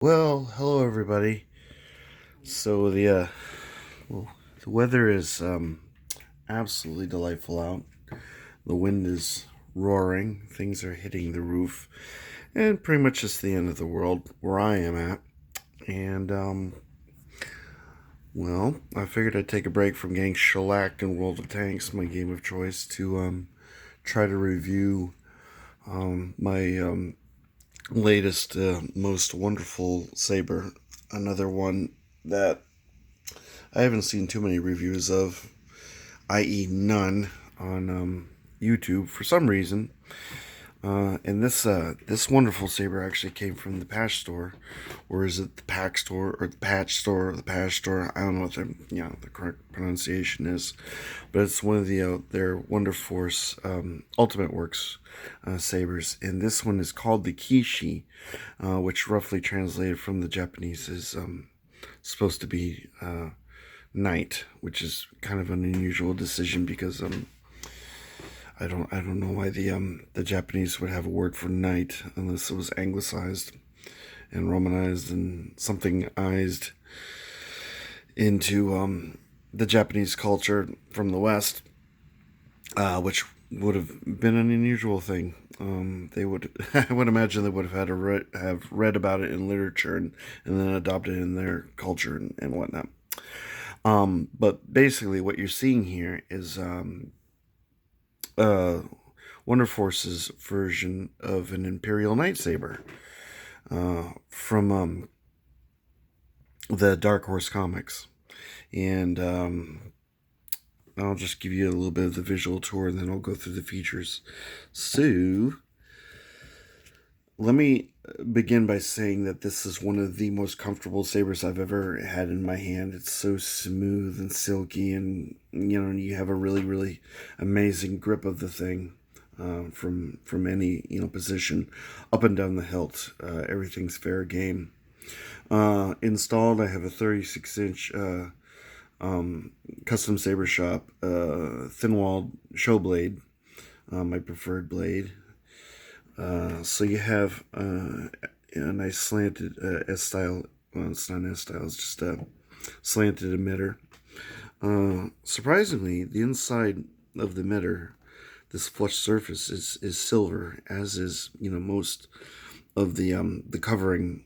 Well, hello everybody. So well, the weather is absolutely delightful out. The wind is roaring. Things are hitting the roof, and pretty much it's the end of the world where I am at. And well, I figured I'd take a break from getting shellacked in World of Tanks, my game of choice, to try to review my latest, most wonderful saber. Another one that I haven't seen too many reviews of, i.e., none on YouTube for some reason. And this wonderful saber actually came from the Pach store, or is it the Pach store or the Patch store or the Pach store? I don't know what the correct pronunciation is, but it's one of their Wonderforce Ultimate Works sabers, and this one is called the Kishi, which roughly translated from the Japanese is supposed to be Knight, which is kind of an unusual decision because I don't know why the Japanese would have a word for knight unless it was anglicized and romanized and somethingized into the Japanese culture from the West, which would have been an unusual thing. They would, I would imagine, they would have had to have read about it in literature and then adopted it in their culture and whatnot. But basically, what you're seeing here is uh, Wonderforce's version of an Imperial Knight saber from the Dark Horse comics, and I'll just give you a little bit of the visual tour, and then I'll go through the features. So, let me begin by saying that this is one of the most comfortable sabers I've ever had in my hand. It's so smooth and silky, and you have a really, really amazing grip of the thing from any position up and down the hilt. Everything's fair game. Installed, I have a 36-inch custom saber shop thin-walled show blade, my preferred blade. So you have a nice slanted S-style, well, it's not S-style, it's just a slanted emitter. Surprisingly, the inside of the emitter, this flush surface, is silver, as is most of the covering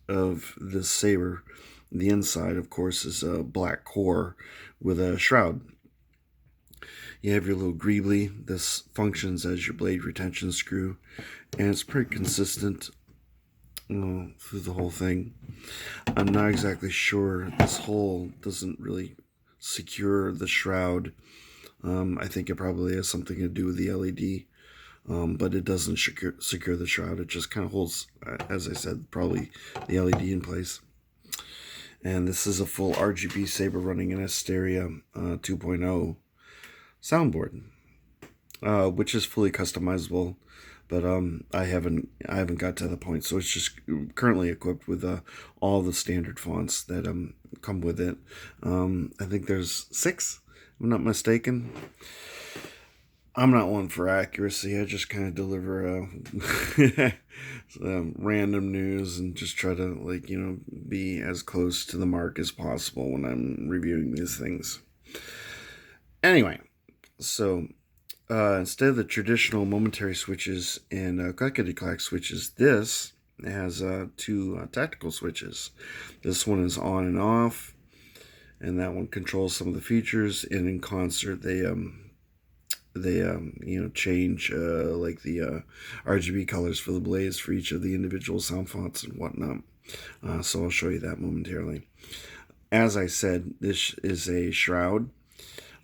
of this saber. The inside, of course, is a black core with a shroud. You have your little greebly. This functions as your blade retention screw, and it's pretty consistent through the whole thing. I'm not exactly sure. This hole doesn't really secure the shroud. I think it probably has something to do with the LED, but it doesn't secure the shroud. It just kind of holds, as I said, probably the LED in place. And this is a full RGB saber running an Asteria 2.0 soundboard, which is fully customizable, but I haven't got to the point. So it's just currently equipped with all the standard fonts that come with it. I think there's 6, if I'm not mistaken. I'm not one for accuracy. I just kind of deliver random news and just try to be as close to the mark as possible when I'm reviewing these things. Anyway, so instead of the traditional momentary switches and clickety-clack switches, this has 2 tactical switches. This one is on and off, and that one controls some of the features. And in concert, they change like the RGB colors for the blades for each of the individual sound fonts and whatnot. So I'll show you that momentarily. As I said, this is a shroud.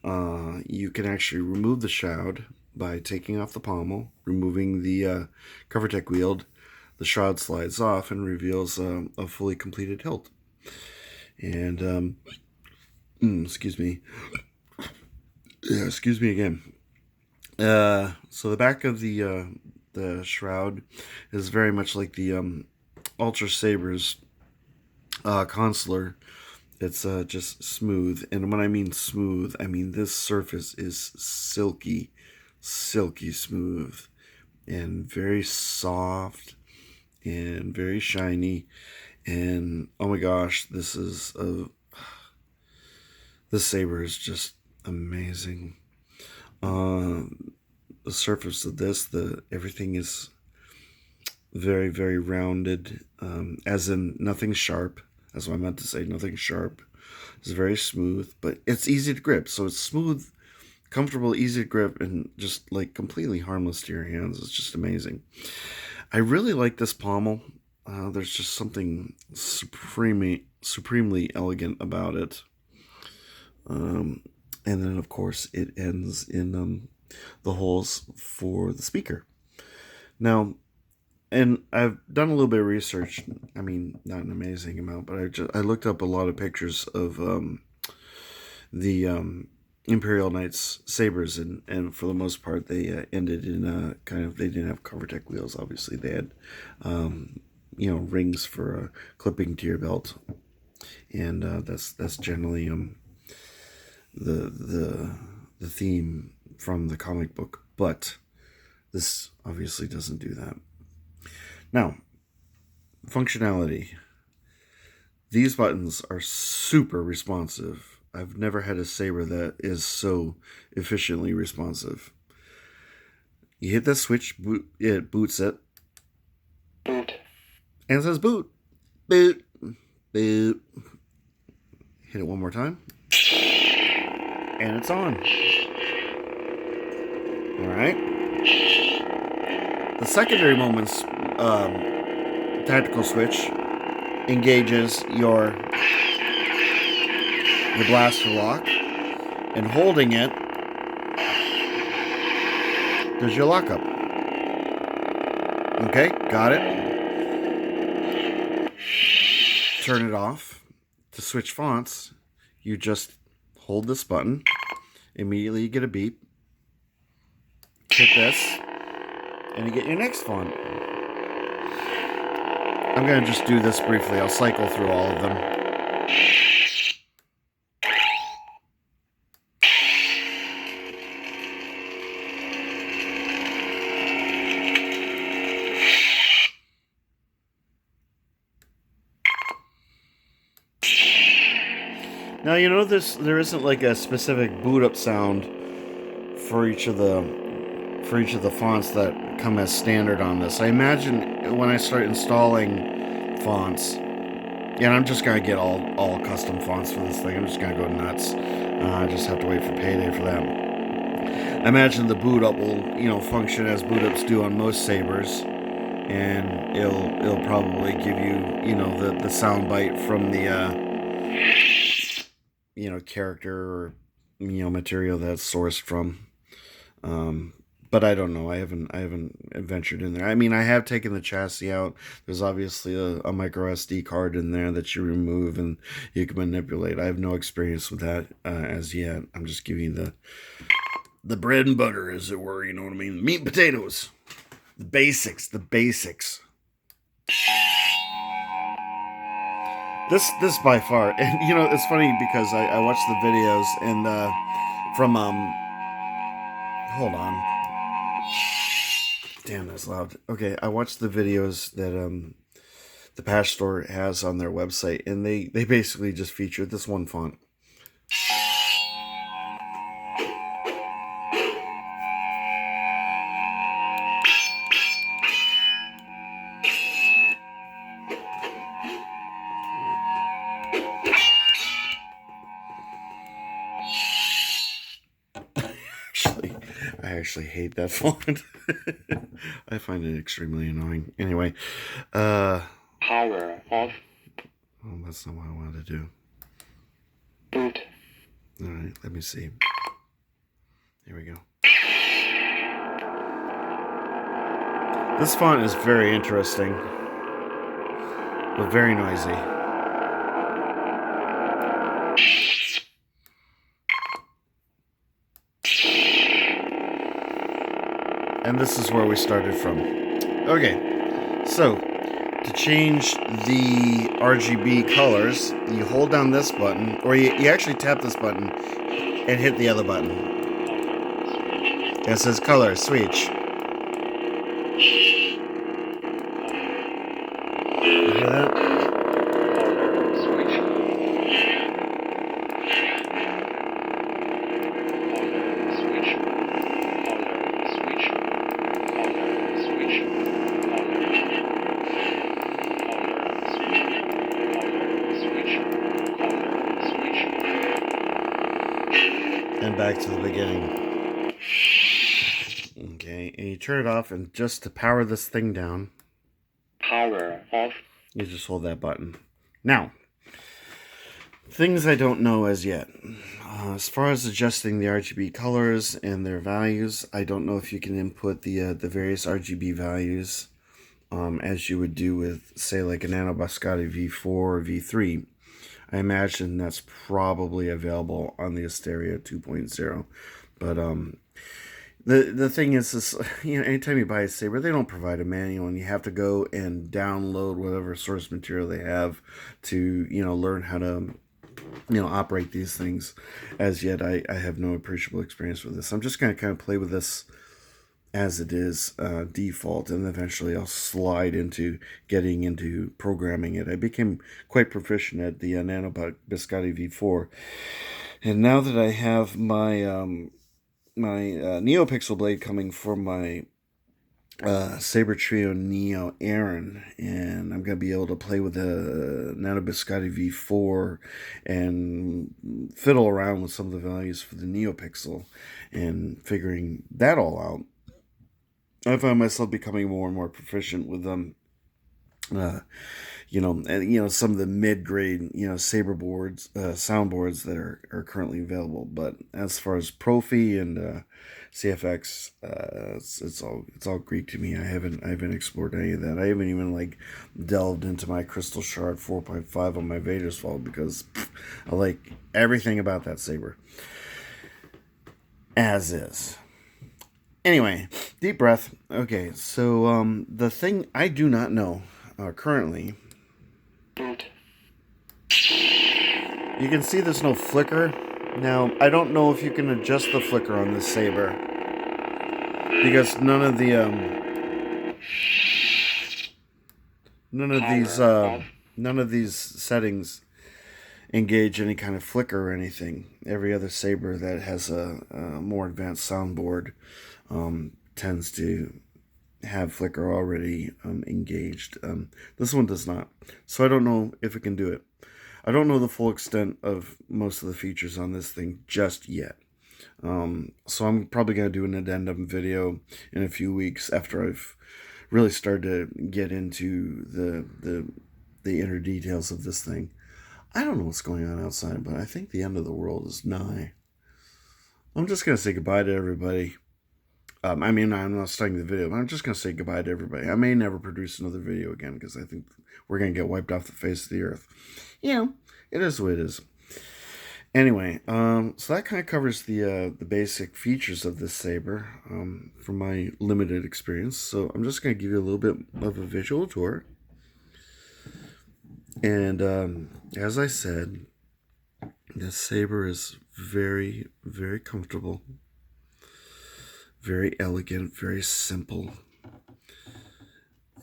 You can actually remove the shroud by taking off the pommel, removing the cover tech wield. The shroud slides off and reveals a fully completed hilt. And excuse me. Yeah, excuse me again. So the back of the shroud is very much like the Ultra Saber's consular. It's just smooth, and when I mean smooth, I mean this surface is silky smooth, and very soft, and very shiny, And oh my gosh, this saber is just amazing. The surface of this, everything is very, very rounded, as in nothing sharp. That's what I meant to say. Nothing sharp. It's very smooth, but it's easy to grip. So it's smooth, comfortable, easy to grip, and just like completely harmless to your hands. It's just amazing. I really like this pommel. There's just something supremely elegant about it. And then, of course, it ends in the holes for the speaker. Now, and I've done a little bit of research. I mean, not an amazing amount, but I looked up a lot of pictures of the Imperial Knight's sabers, and for the most part, they ended in they didn't have CoverTech wheels. Obviously, they had rings for clipping to your belt, and that's generally the theme from the comic book. But this obviously doesn't do that. Now, functionality. These buttons are super responsive. I've never had a saber that is so efficiently responsive. You hit the switch, it boots it. Boot. And it says boot. Boot. Boot. Hit it one more time. And it's on. Alright. The secondary moment's tactical switch engages your blaster lock, and holding it does your lockup. Okay, got it. Turn it off. To switch fonts, you just hold this button. Immediately you get a beep. Hit this, and you get your next font. I'm going to just do this briefly. I'll cycle through all of them. Now, you know, there isn't like a specific boot up sound for each of the fonts that come as standard on this. I imagine when I start installing fonts, and I'm just gonna get all custom fonts for this thing. I'm just gonna go nuts. I just have to wait for payday for that. I imagine the boot up will function as boot ups do on most sabers, and it'll probably give you the sound bite from the character or material that's sourced from. But I don't know. I haven't ventured in there. I mean, I have taken the chassis out. There's obviously a micro SD card in there that you remove and you can manipulate. I have no experience with that as yet. I'm just giving you the bread and butter, as it were. You know what I mean? Meat and potatoes. The basics. This by far, and it's funny because I watched the videos and from hold on, damn, that's loud. Okay, I watched the videos that the Pach store has on their website, and they basically just featured this one font. I actually hate that font. I find it extremely annoying. Anyway, Power off. Oh, that's not what I wanted to do. Boot. Alright, let me see. Here we go. This font is very interesting, but very noisy. And this is where we started from. Okay, so to change the RGB colors, you hold down this button, or you actually tap this button and hit the other button. It says color, switch. You hear that? and back to the beginning. Okay, and you turn it off, and just to power this thing down, power off, you just hold that button. Now, things I don't know as yet. As far as adjusting the RGB colors and their values, I don't know if you can input the various RGB values as you would do with, say, like a Nano Biscotti V4 or V3. I imagine that's probably available on the Asteria 2.0. But the thing is, anytime you buy a saber, they don't provide a manual, and you have to go and download whatever source material they have to, learn how to, operate these things. As yet, I have no appreciable experience with this. I'm just going to kind of play with this as it is default, and eventually I'll slide into getting into programming it. I became quite proficient at the Nano Biscotti V4, and now that I have my NeoPixel blade coming from my Saber Trio Neo Aaron, and I'm going to be able to play with the Nano Biscotti V4 and fiddle around with some of the values for the NeoPixel and figuring that all out. I find myself becoming more and more proficient with them. Some of the mid-grade, saber boards, soundboards that are currently available. But as far as Profi and CFX, it's all Greek to me. I haven't explored any of that. I haven't even delved into my Crystal Shard 4.5 on my Vader's Fall because I like everything about that saber as is. Anyway, deep breath. Okay, so the thing I do not know currently, boot, you can see there's no flicker. Now, I don't know if you can adjust the flicker on this saber because none of these settings engage any kind of flicker or anything. Every other saber that has a more advanced soundboard tends to have flicker already engaged. This one does not, so I don't know if it can do it. I don't know the full extent of most of the features on this thing just yet. So I'm probably going to do an addendum video in a few weeks after I've really started to get into the inner details of this thing. I don't know what's going on outside, but I think the end of the world is nigh. I'm just going to say goodbye to everybody. I'm not starting the video, but I'm just going to say goodbye to everybody. I may never produce another video again because I think we're going to get wiped off the face of the earth. It is what it is. Anyway, so that kind of covers the basic features of this saber from my limited experience. So I'm just going to give you a little bit of a visual tour. And as I said, this saber is very, very comfortable, very elegant, very simple.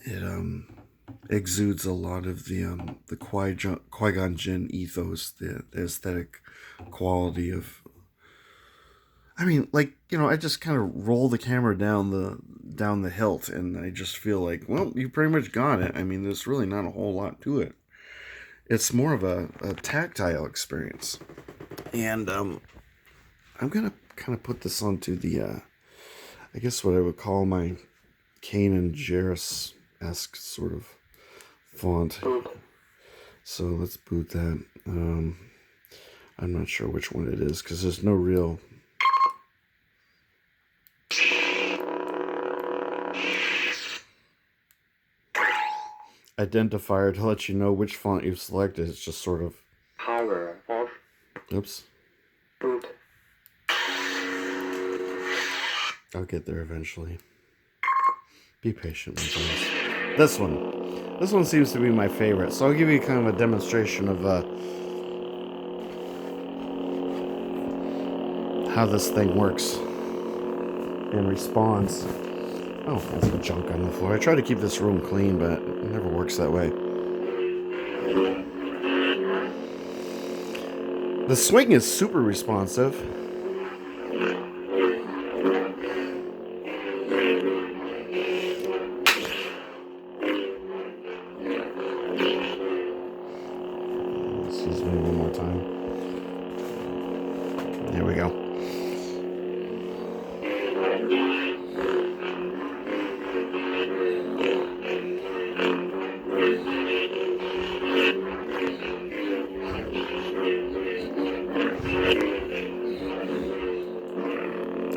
It exudes a lot of the Qui-Gon Jinn ethos, the aesthetic quality of. I just kind of roll the camera down the hilt, and I just feel like, well, you pretty much got it. There's really not a whole lot to it. It's more of a tactile experience, and I'm gonna kind of put this onto the, I guess what I would call my Kanan Jarrus-esque sort of font. So let's boot that. I'm not sure which one it is because there's no real. Identifier to let you know which font you've selected. It's just sort of power off, oops. boot, I'll get there eventually. Be patient, my friends. This one seems to be my favorite, so I'll give you kind of a demonstration of how this thing works and responds. Oh, that's the junk on the floor. I try to keep this room clean, but it never works that way. The swing is super responsive. Excuse me one more time. There we go.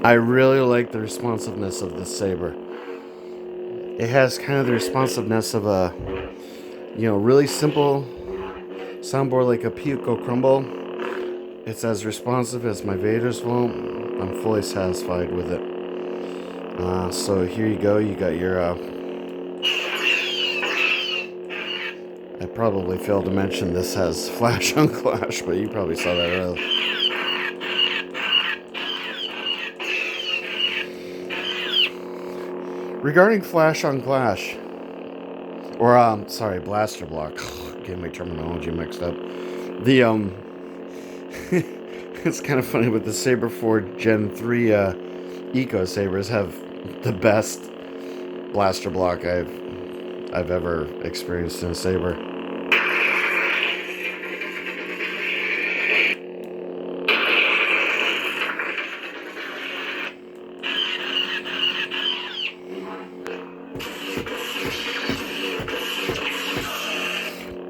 I really like the responsiveness of this saber. It has kind of the responsiveness of a, really simple soundboard like a Pico Crumble. It's as responsive as my Vader's Vault. I'm fully satisfied with it. So here you go. You got your. I probably failed to mention this has flash on clash, but you probably saw that earlier. Regarding flash on clash, or sorry, blaster block. Getting my terminology mixed up. The it's kind of funny, but the Saber 4 Gen 3 Eco Sabers have the best blaster block I've ever experienced in a saber.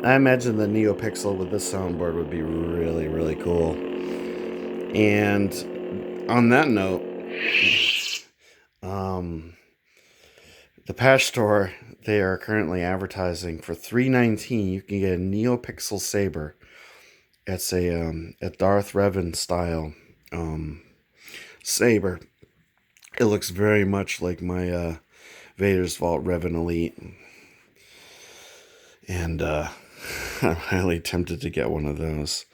I imagine the NeoPixel with this soundboard would be really, really cool. And on that note, the Pach store, they are currently advertising for $3.19. You can get a NeoPixel saber. It's a Darth Revan style saber. It looks very much like my Vader's Vault Revan Elite, and I'm highly tempted to get one of those.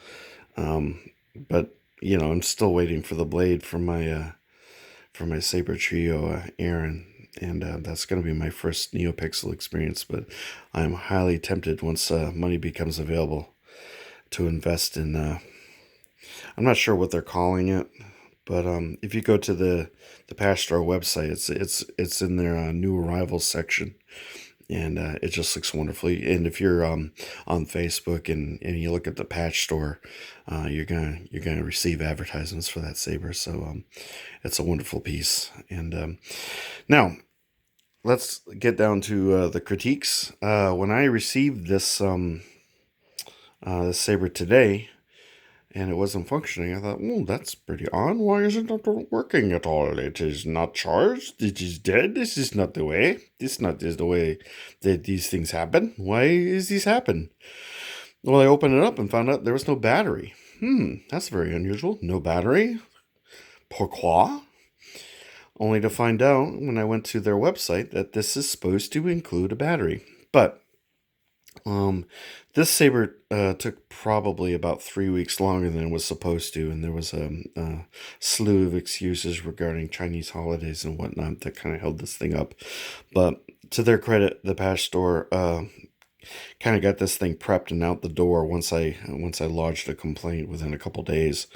But I'm still waiting for the blade for my Saber Trio Aaron, and that's going to be my first NeoPixel experience. But I'm highly tempted once money becomes available to invest in. I'm not sure what they're calling it, but if you go to the Pach store website, it's in their new arrivals section. And it just looks wonderfully. And if you're on Facebook and you look at the Pach store, you're gonna receive advertisements for that saber. So it's a wonderful piece. And now let's get down to the critiques. When I received this this saber today, and it wasn't functioning, I thought, that's pretty odd. Why isn't it working at all? It is not charged. It is dead. This is not the way. This is the way that these things happen. Why is this happen? Well, I opened it up and found out there was no battery. That's very unusual. No battery? Pourquoi? Only to find out when I went to their website that this is supposed to include a battery. But this saber took probably about 3 weeks longer than it was supposed to, and there was a slew of excuses regarding Chinese holidays and whatnot that kind of held this thing up. But to their credit, the Pach store kind of got this thing prepped and out the door once I lodged a complaint within a couple days.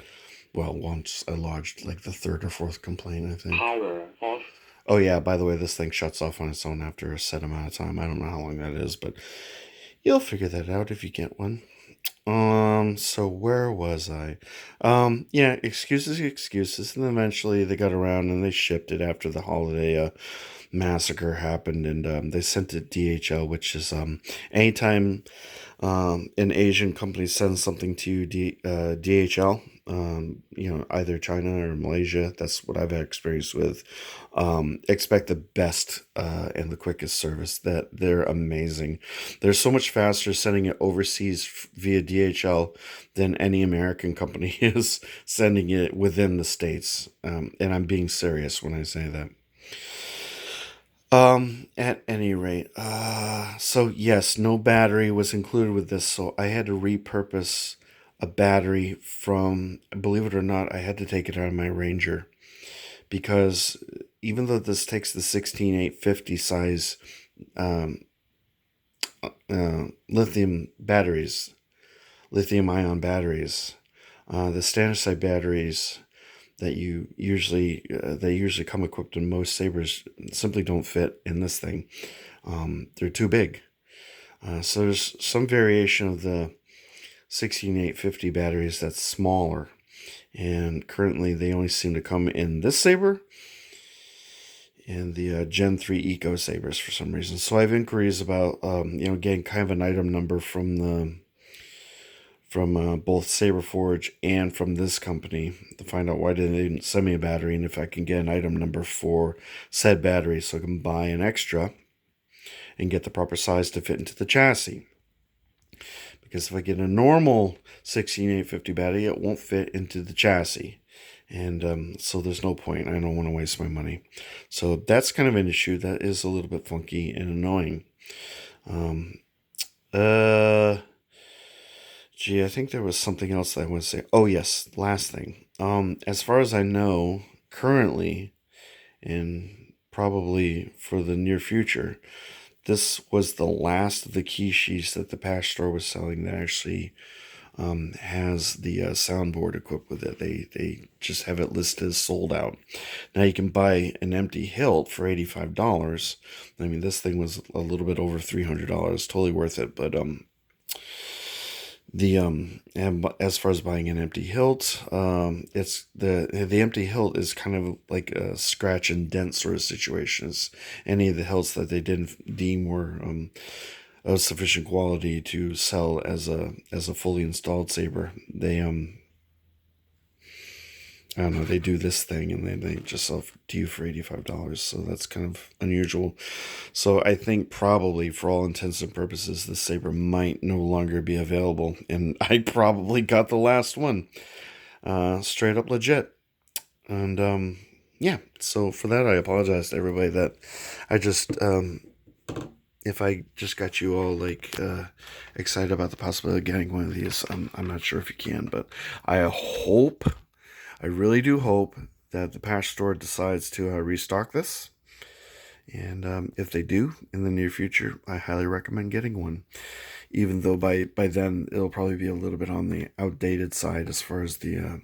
Well, once I lodged like the third or fourth complaint, I think. Power off. Oh yeah, by the way, this thing shuts off on its own after a set amount of time. I don't know how long that is, but you'll figure that out if you get one. So where was I? Yeah, excuses, and then eventually they got around and they shipped it after the holiday massacre happened, and they sent it DHL, which is anytime an Asian company sends something to DHL, either China or Malaysia, that's what I've had experience with. Expect the best and the quickest service. That they're amazing. They're so much faster sending it overseas via DHL than any American company is sending it within the States. And I'm being serious when I say that. At any rate, so yes, no battery was included with this, so I had to repurpose a battery from, believe it or not, I had to take it out of my Ranger, because even though this takes the 16850 size lithium ion batteries, the standard side batteries that usually come equipped in most sabers simply don't fit in this thing. They're too big. So there's some variation of the 16850 batteries that's smaller, and currently they only seem to come in this saber and the Gen 3 Eco Sabers for some reason. So I have inquiries about getting kind of an item number from from both Saberforge and from this company to find out why they didn't send me a battery, and if I can get an item number for said battery so I can buy an extra and get the proper size to fit into the chassis. Because if I get a normal 16850 battery, it won't fit into the chassis. And so there's no point. I don't want to waste my money. So that's kind of an issue that is a little bit funky and annoying. Gee, I think there was something else that I want to say. Oh, yes, last thing. As far as I know, currently, and probably for the near future, this was the last of the Kishis that the Pach store was selling that actually has the soundboard equipped with it. They just have it listed as sold out. Now you can buy an empty Hilt for $85. I mean, this thing was a little bit over $300. Totally worth it. But and as far as buying an empty Hilt, it's the empty Hilt is kind of like a scratch and dent sort of situation. As any of the Hilts that they didn't deem were of sufficient quality to sell as a fully installed saber. They I don't know, they do this thing and they just sell to you for $85. So that's kind of unusual. So I think probably for all intents and purposes, this saber might no longer be available. And I probably got the last one. Straight up legit. And yeah, so for that I apologize to everybody that I just if I just got you all like excited about the possibility of getting one of these. I'm not sure if you can, but I really do hope that the Pach store decides to restock this. And if they do in the near future, I highly recommend getting one. Even though by then it'll probably be a little bit on the outdated side as far as the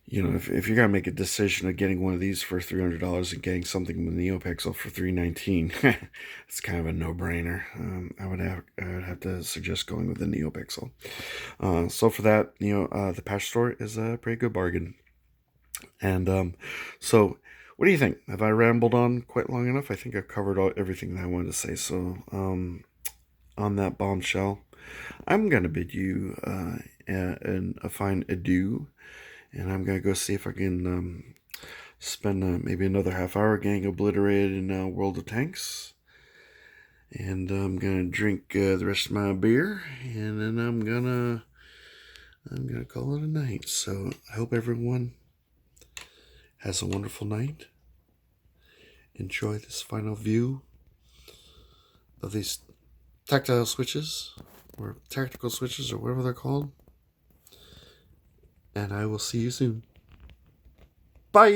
if you're gonna make a decision of getting one of these for $300 and getting something with NeoPixel for $319, it's kind of a no-brainer. I would have to suggest going with the NeoPixel. So for that, the Pach store is a pretty good bargain. And so, what do you think? Have I rambled on quite long enough? I think I've covered everything that I wanted to say. So on that bombshell, I'm gonna bid you a fine adieu. And I'm going to go see if I can spend maybe another half hour getting obliterated in World of Tanks. And I'm going to drink the rest of my beer. And then I'm going to call it a night. So I hope everyone has a wonderful night. Enjoy this final view of these tactile switches. Or tactical switches, or whatever they're called. And I will see you soon. Bye!